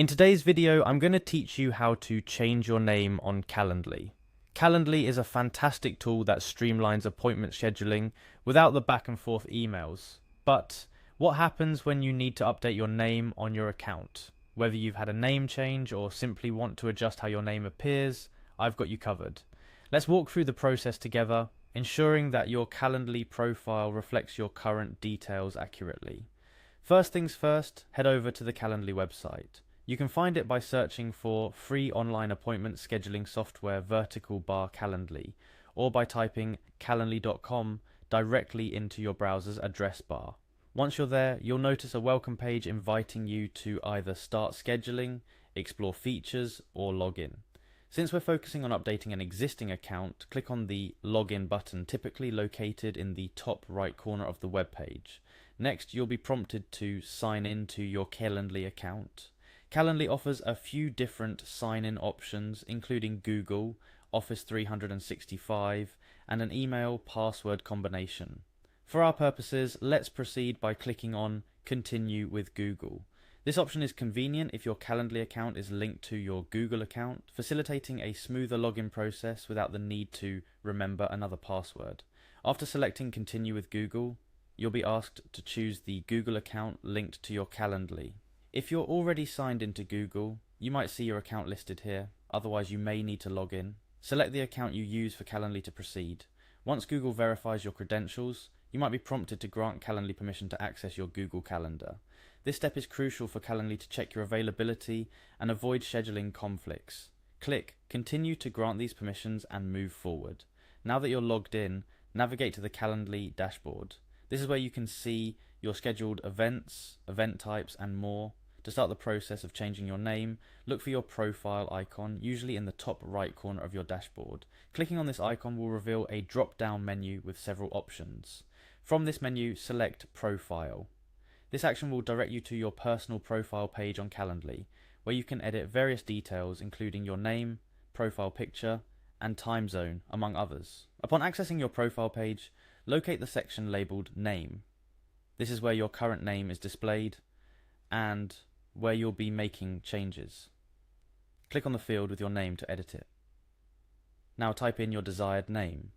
In today's video, I'm going to teach you how to change your name on Calendly. Calendly is a fantastic tool that streamlines appointment scheduling without the back and forth emails. But what happens when you need to update your name on your account? Whether you've had a name change or simply want to adjust how your name appears, I've got you covered. Let's walk through the process together, ensuring that your Calendly profile reflects your current details accurately. First things first, head over to the Calendly website. You can find it by searching for free online appointment scheduling software vertical bar Calendly, or by typing calendly.com directly into your browser's address bar. Once you're there, you'll notice a welcome page inviting you to either start scheduling, explore features, or log in. Since we're focusing on updating an existing account, click on the Login button, typically located in the top right corner of the web page. Next, you'll be prompted to sign in to your Calendly account. Calendly offers a few different sign-in options, including Google, Office 365, and an email password combination. For our purposes, let's proceed by clicking on Continue with Google. This option is convenient if your Calendly account is linked to your Google account, facilitating a smoother login process without the need to remember another password. After selecting Continue with Google, you'll be asked to choose the Google account linked to your Calendly. If you're already signed into Google, you might see your account listed here, otherwise you may need to log in. Select the account you use for Calendly to proceed. Once Google verifies your credentials, you might be prompted to grant Calendly permission to access your Google Calendar. This step is crucial for Calendly to check your availability and avoid scheduling conflicts. Click Continue to grant these permissions and move forward. Now that you're logged in, navigate to the Calendly dashboard. This is where you can see your scheduled events, event types, and more. To start the process of changing your name, look for your profile icon, usually in the top right corner of your dashboard. Clicking on this icon will reveal a drop-down menu with several options. From this menu, select Profile. This action will direct you to your personal profile page on Calendly, where you can edit various details including your name, profile picture, and time zone, among others. Upon accessing your profile page, locate the section labelled Name. This is where your current name is displayed and where you'll be making changes. Click on the field with your name to edit it. Now type in your desired name.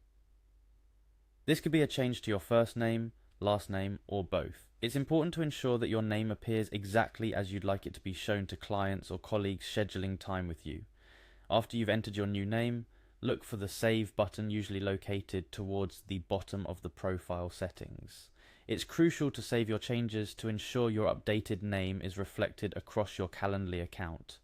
This could be a change to your first name, last name, or both. It's important to ensure that your name appears exactly as you'd like it to be shown to clients or colleagues scheduling time with you. After you've entered your new name, look for the Save button, usually located towards the bottom of the profile settings. It's crucial to save your changes to ensure your updated name is reflected across your Calendly account.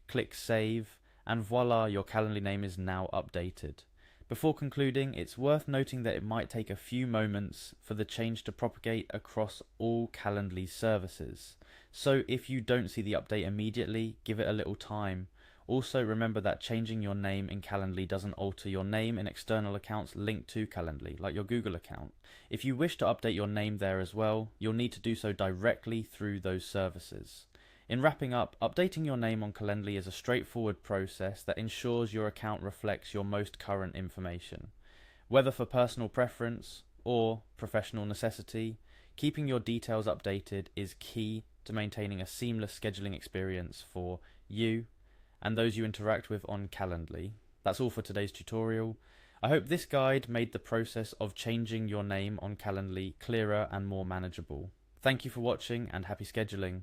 Click Save, and voila, your Calendly name is now updated. Before concluding, it's worth noting that it might take a few moments for the change to propagate across all Calendly services. So if you don't see the update immediately, give it a little time. Also, remember that changing your name in Calendly doesn't alter your name in external accounts linked to Calendly, like your Google account. If you wish to update your name there as well, you'll need to do so directly through those services. In wrapping up, updating your name on Calendly is a straightforward process that ensures your account reflects your most current information. Whether for personal preference or professional necessity, keeping your details updated is key to maintaining a seamless scheduling experience for you and those you interact with on Calendly. That's all for today's tutorial. I hope this guide made the process of changing your name on Calendly clearer and more manageable. Thank you for watching and happy scheduling.